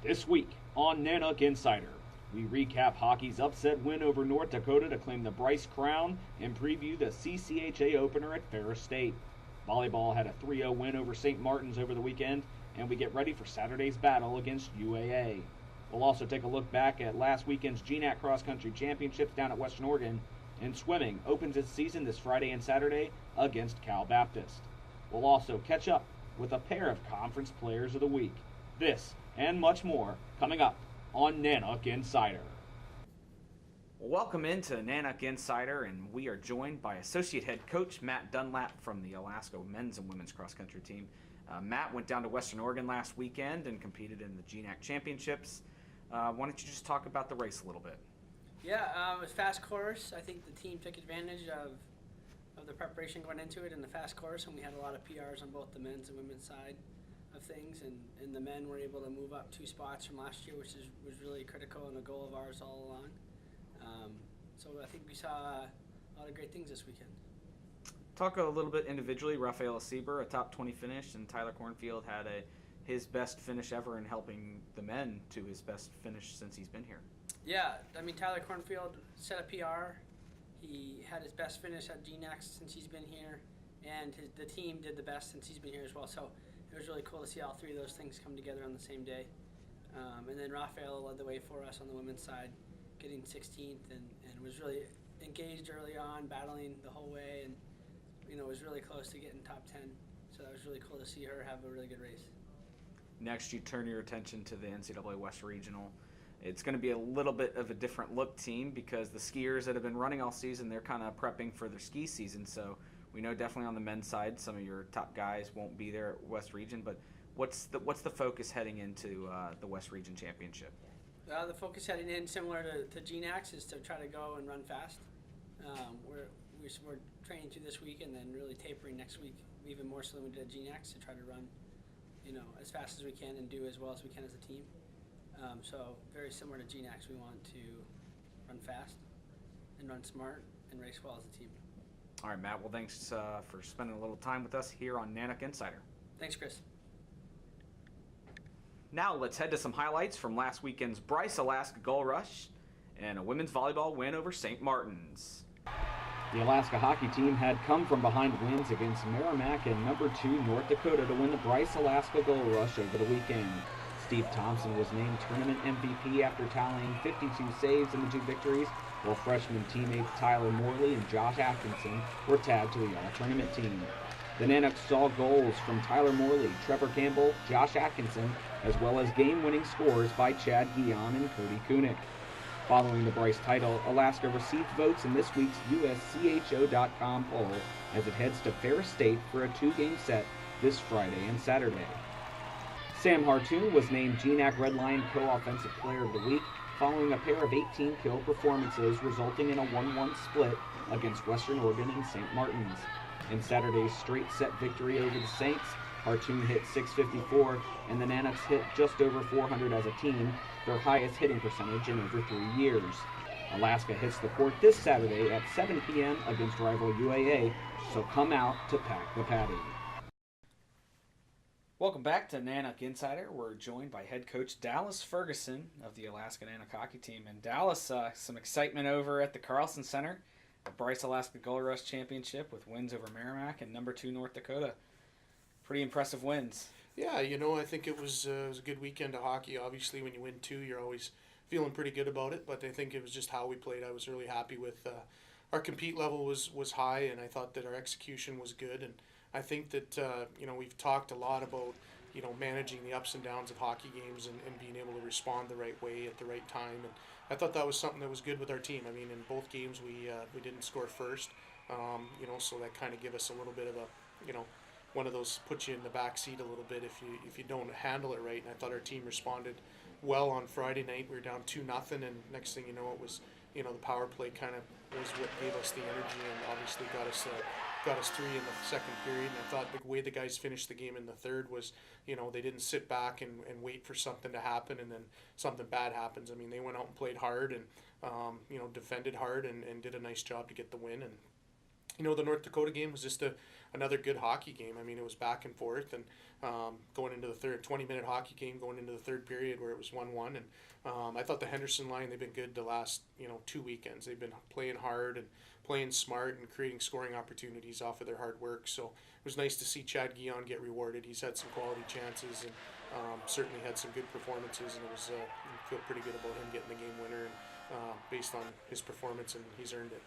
This week on Nanook Insider, we recap hockey's upset win over North Dakota to claim the Brice crown and preview the CCHA opener at Ferris State. Volleyball had a 3-0 win over St. Martin's over the weekend, and we get ready for Saturday's battle against UAA. We'll also take a look back at last weekend's GNAC Cross Country Championships down at Western Oregon, and swimming opens its season this Friday and Saturday against Cal Baptist. We'll also catch up with a pair of Conference Players of the Week. This and much more coming up on Nanook Insider. Welcome into Nanook Insider, and we are joined by Associate Head Coach Matt Dunlap from the Alaska men's and women's cross country team. Matt went down to Western Oregon last weekend and competed in the GNAC Championships. Why don't you just talk about the race a little bit? Yeah, it was fast course. I think the team took advantage of the preparation going into it in the fast course, and we had a lot of PRs on both the men's and women's side of things, and the men were able to move up 2 spots from last year, which was really critical and a goal of ours all along. So I think we saw a lot of great things this weekend. Talk a little bit individually. Rafael Sieber, a top 20 finish, and Tyler Cornfield had his best finish ever in helping the men to his best finish since he's been here. Yeah, I mean, Tyler Cornfield set a PR. He had his best finish at GNAC since he's been here, and the team did the best since he's been here as well. So it was really cool to see all 3 of those things come together on the same day. And then Rafael led the way for us on the women's side, getting 16th, and was really engaged early on, battling the whole way, and was really close to getting top 10. So that was really cool to see her have a really good race. Next, you turn your attention to the NCAA West Regional. It's going to be a little bit of a different look team because the skiers that have been running all season, they're kind of prepping for their ski season. So we know definitely on the men's side, some of your top guys won't be there at West Region. But what's the focus heading into the West Region Championship? The focus heading in, similar to GNAC's, is to try to go and run fast. We're training through this week and then really tapering next week, even more so than we did at GNAC's, to try to run, as fast as we can and do as well as we can as a team. So very similar to GNAC's, we want to run fast and run smart and race well as a team. All right, Matt. Well, thanks for spending a little time with us here on Nanook Insider. Thanks, Chris. Now let's head to some highlights from last weekend's Brice Alaska Goal Rush and a women's volleyball win over St. Martin's. The Alaska hockey team had come from behind wins against Merrimack and number 2 North Dakota to win the Brice Alaska Goal Rush over the weekend. Steve Thompson was named tournament MVP after tallying 52 saves in the 2 victories, while freshman teammates Tyler Morley and Josh Atkinson were tagged to the all-tournament team. The Nanooks saw goals from Tyler Morley, Trevor Campbell, Josh Atkinson, as well as game-winning scores by Chad Guillaume and Cody Kunick. Following the Brice title, Alaska received votes in this week's USCHO.com poll as it heads to Ferris State for a 2-game set this Friday and Saturday. Sam Harthun was named GNAC Red Lion Co-Offensive Player of the Week following a pair of 18-kill performances resulting in a 1-1 split against Western Oregon and St. Martin's. In Saturday's straight-set victory over the Saints, Harthun hit .654, and the Nanooks hit just over .400 as a team, their highest hitting percentage in over 3 years. Alaska hits the court this Saturday at 7 p.m. against rival UAA, so come out to pack the patty. Welcome back to Nanook Insider. We're joined by head coach Dallas Ferguson of the Alaska Nanook hockey team. And Dallas, some excitement over at the Carlson Center, the Brice Alaska Goal Rush Championship with wins over Merrimack and number 2 North Dakota. Pretty impressive wins. Yeah, I think it was a good weekend of hockey. Obviously, when you win 2, you're always feeling pretty good about it. But I think it was just how we played. I was really happy with our compete level was high, and I thought that our execution was good. And I think that we've talked a lot about managing the ups and downs of hockey games and being able to respond the right way at the right time. And I thought that was something that was good with our team. I mean, in both games we didn't score first, so that kind of gave us a little bit of a one of those puts you in the back seat a little bit if you don't handle it right. And I thought our team responded well on Friday night. We were down 2-0, and next thing you know, it was the power play kind of was what gave us the energy and obviously got us 3 in the second period. And I thought the way the guys finished the game in the third was, they didn't sit back and wait for something to happen and then something bad happens. I mean, they went out and played hard and defended hard and did a nice job to get the win. And the North Dakota game was just another good hockey game. I mean, it was back and forth, and going into the third 20-minute hockey game, going into the third period where it was 1-1. And I thought the Henderson line, they've been good the last 2 weekends. They've been playing hard and playing smart and creating scoring opportunities off of their hard work. So it was nice to see Chad Guion get rewarded. He's had some quality chances and certainly had some good performances, and it was I feel pretty good about him getting the game winner and based on his performance, and he's earned it.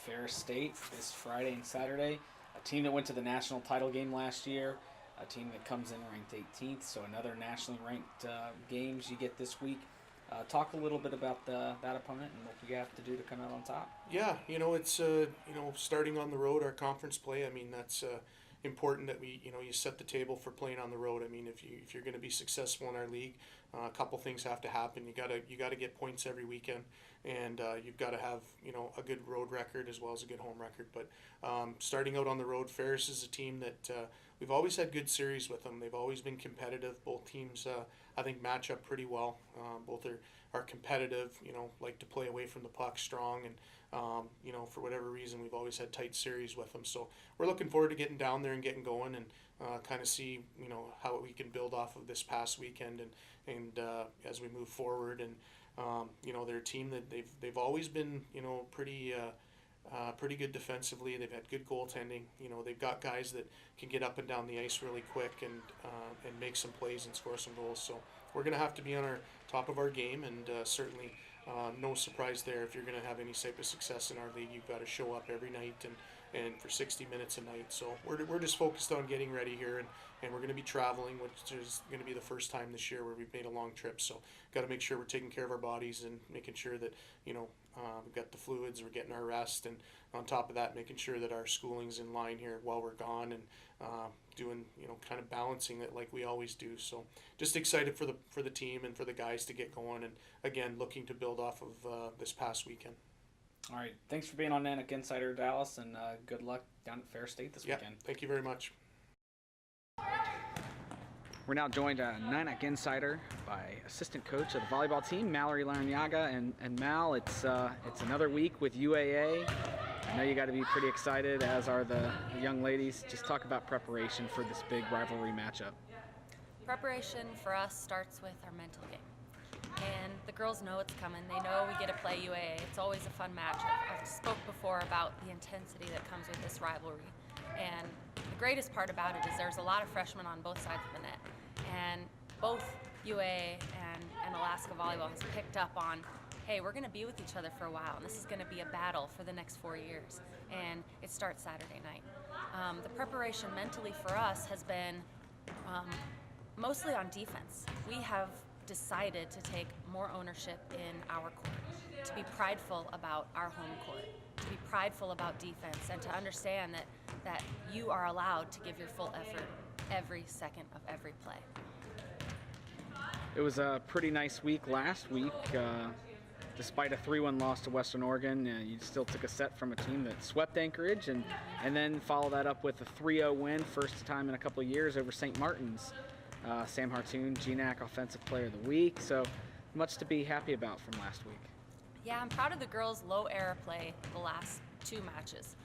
Ferris State this Friday and Saturday. A team that went to the national title game last year. A team that comes in ranked 18th. So another nationally ranked games you get this week. Talk a little bit about that opponent and what you have to do to come out on top. Yeah, it's starting on the road, our conference play. I mean, that's important that we you set the table for playing on the road. I mean, if you're going to be successful in our league, a couple things have to happen. You got to get points every weekend, and you've got to have a good road record as well as a good home record. But starting out on the road, Ferris is a team that we've always had good series with them. They've always been competitive. Both teams I think match up pretty well. Both are competitive. Like to play away from the puck, strong, and for whatever reason, we've always had tight series with them. So we're looking forward to getting down there and getting going and kind of see, how we can build off of this past weekend and as we move forward. And, they're a team that they've always been, pretty good defensively. They've had good goaltending. They've got guys that can get up and down the ice really quick and make some plays and score some goals. So we're going to have to be on our top of our game, and certainly no surprise there. If you're going to have any type of success in our league, you've got to show up every night and for 60 minutes a night. So we're just focused on getting ready here, and we're going to be traveling, which is going to be the first time this year where we've made a long trip. So got to make sure we're taking care of our bodies and making sure that we've got the fluids, we're getting our rest, and on top of that, making sure that our schooling's in line here while we're gone, and doing kind of balancing it like we always do. So just excited for the team and for the guys to get going, and again looking to build off of this past weekend. All right, thanks for being on Nanook Insider, Dallas, and good luck down at Ferris State this weekend. Thank you very much. We're now joined on Nanook Insider by assistant coach of the volleyball team, Mallory Larranaga, and Mal, it's another week with UAA. I know you got to be pretty excited, as are the young ladies. Just talk about preparation for this big rivalry matchup. Preparation for us starts with our mental game. And the girls know it's coming. They know we get to play UAA. It's always a fun match. I've spoke before about the intensity that comes with this rivalry. And the greatest part about it is there's a lot of freshmen on both sides of the net. And both UAA and Alaska Volleyball has picked up on, hey, we're going to be with each other for a while, and this is going to be a battle for the next 4 years. And it starts Saturday night. The preparation mentally for us has been mostly on defense. We have decided to take more ownership in our court, to be prideful about our home court, to be prideful about defense, and to understand that you are allowed to give your full effort every second of every play. It was a pretty nice week last week. Despite a 3-1 loss to Western Oregon, you still took a set from a team that swept Anchorage, and then follow that up with a 3-0 win, first time in a couple of years, over St. Martin's. Sam Harthun, GNAC Offensive Player of the Week, so much to be happy about from last week. Yeah, I'm proud of the girls' low error play the last 2 matches.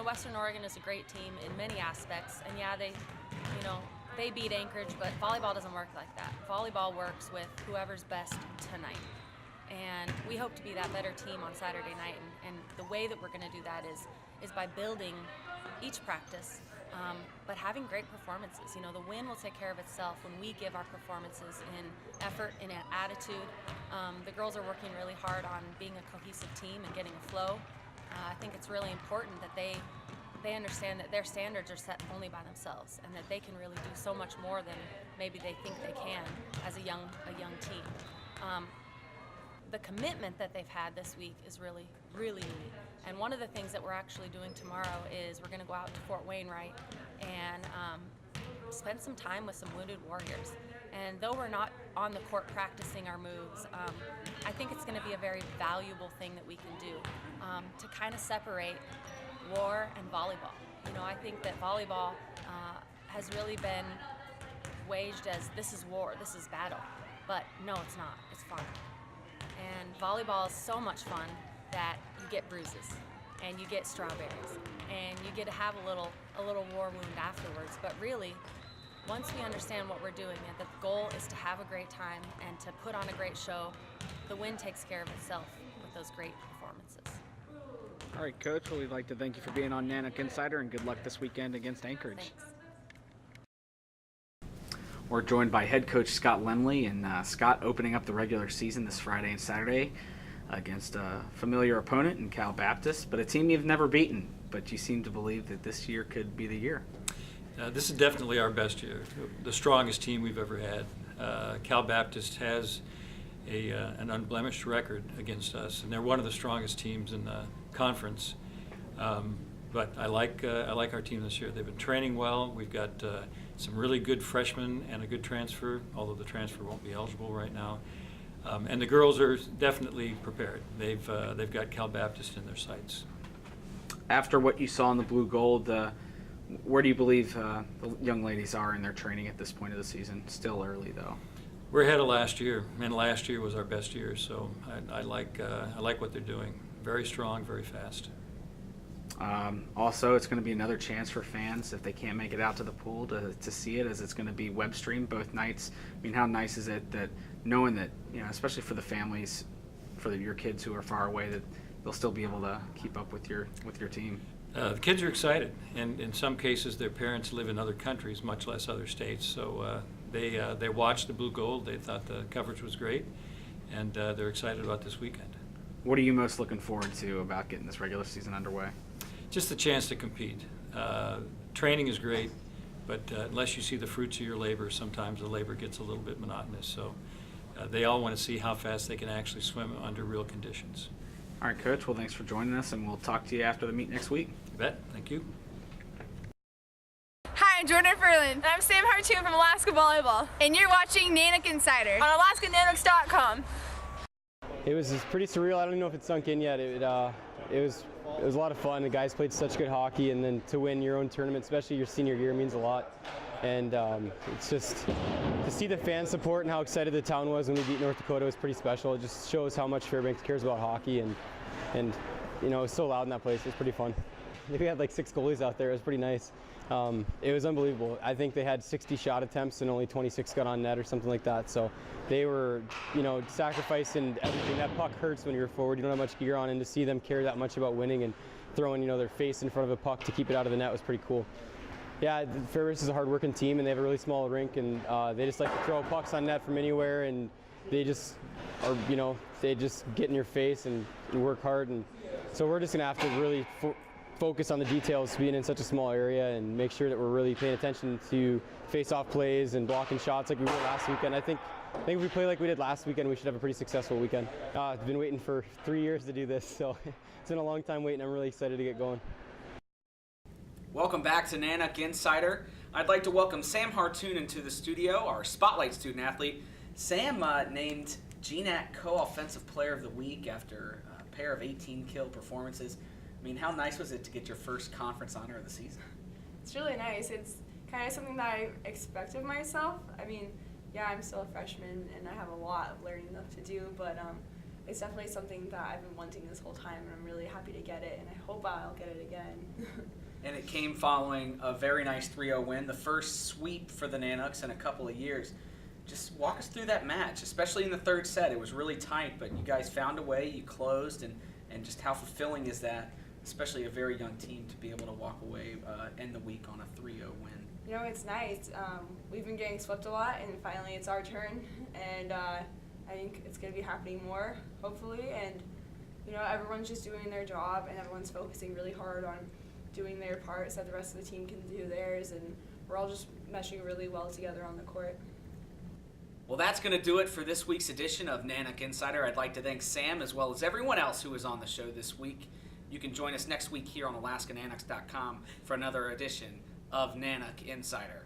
Western Oregon is a great team in many aspects, and yeah, they beat Anchorage, but volleyball doesn't work like that. Volleyball works with whoever's best tonight. And we hope to be that better team on Saturday night, and the way that we're going to do that is by building each practice, but having great performances. The win will take care of itself when we give our performances in effort, in attitude. The girls are working really hard on being a cohesive team and getting a flow. I think it's really important that they understand that their standards are set only by themselves, and that they can really do so much more than maybe they think they can as a young team. The commitment that they've had this week is really, really neat. And one of the things that we're actually doing tomorrow is we're going to go out to Fort Wainwright and spend some time with some wounded warriors. And though we're not on the court practicing our moves, I think it's going to be a very valuable thing that we can do to kind of separate war and volleyball. I think that volleyball has really been waged as this is war, this is battle. But no, it's not. It's fun. And volleyball is so much fun that you get bruises. and you get strawberries, and you get to have a little war wound afterwards. But really, once we understand what we're doing, and the goal is to have a great time and to put on a great show, the win takes care of itself with those great performances. All right, Coach, well, we'd like to thank you for being on Nanook Insider, and good luck this weekend against Anchorage. Thanks. We're joined by head coach Scott Lemley, and Scott opening up the regular season this Friday and Saturday against a familiar opponent in Cal Baptist, but a team you've never beaten, but you seem to believe that this year could be the year. This is definitely our best year, the strongest team we've ever had. Cal Baptist has an unblemished record against us, and they're one of the strongest teams in the conference. But I like our team this year. They've been training well. We've got some really good freshmen and a good transfer, although the transfer won't be eligible right now. And the girls are definitely prepared. They've got Cal Baptist in their sights. After what you saw in the blue gold, where do you believe the young ladies are in their training at this point of the season? Still early, though. We're ahead of last year, and last year was our best year. So I like what they're doing. Very strong, very fast. Also, it's going to be another chance for fans, if they can't make it out to the pool, to see it, as it's going to be web streamed both nights. I mean, how nice is it that knowing that, especially for the families, for your kids who are far away, that they'll still be able to keep up with your team? The kids are excited, and in some cases their parents live in other countries, much less other states. So they watched the blue gold. They thought the coverage was great, and they're excited about this weekend. What are you most looking forward to about getting this regular season underway? Just the chance to compete. Training is great, but unless you see the fruits of your labor, sometimes the labor gets a little bit monotonous. So they all want to see how fast they can actually swim under real conditions. All right, Coach. Well, thanks for joining us, and we'll talk to you after the meet next week. You bet. Thank you. Hi, I'm Jordan Ferland. And I'm Sam Harthun from Alaska Volleyball. And you're watching Nanook Insider on AlaskaNanooks.com. It was pretty surreal. I don't even know if it's sunk in yet. It was a lot of fun. The guys played such good hockey, and then to win your own tournament, especially your senior year, means a lot. And it's just to see the fan support and how excited the town was when we beat North Dakota was pretty special. It just shows how much Fairbanks cares about hockey, and it was so loud in that place. It was pretty fun. I think we had like 6 goalies out there. It was pretty nice. It was unbelievable. I think they had 60 shot attempts and only 26 got on net or something like that. So they were, sacrificing everything. That puck hurts when you're forward. You don't have much gear on, and to see them care that much about winning and throwing, their face in front of a puck to keep it out of the net was pretty cool. Yeah, Ferguson is a hard-working team, and they have a really small rink, and they just like to throw pucks on net from anywhere, and they just are, they just get in your face and work hard, and so we're just gonna have to really focus on the details, being in such a small area, and make sure that we're really paying attention to face-off plays and blocking shots like we did last weekend. I think if we play like we did last weekend, we should have a pretty successful weekend. I've been waiting for 3 years to do this, so it's been a long time waiting. I'm really excited to get going. Welcome back to Nanook Insider. I'd like to welcome Sam Harthun into the studio, our Spotlight student athlete. Sam named GNAC Co-Offensive Player of the Week after a pair of 18-kill performances. I mean, how nice was it to get your first conference honor of the season? It's really nice. It's kind of something that I expect of myself. I mean, yeah, I'm still a freshman and I have a lot of learning left to do, but it's definitely something that I've been wanting this whole time, and I'm really happy to get it, and I hope I'll get it again. And it came following a very nice 3-0 win, the first sweep for the Nanooks in a couple of years. Just walk us through that match, especially in the third set. It was really tight, but you guys found a way, you closed, and just how fulfilling is that, especially a very young team, to be able to walk away, end the week on a 3-0 win? It's nice. We've been getting swept a lot, and finally it's our turn, and I think it's going to be happening more, hopefully, and everyone's just doing their job, and everyone's focusing really hard on doing their part so that the rest of the team can do theirs, and we're all just meshing really well together on the court. Well, that's going to do it for this week's edition of Nanook Insider. I'd like to thank Sam as well as everyone else who was on the show this week. You can join us next week here on AlaskaNanooks.com for another edition of Nanook Insider.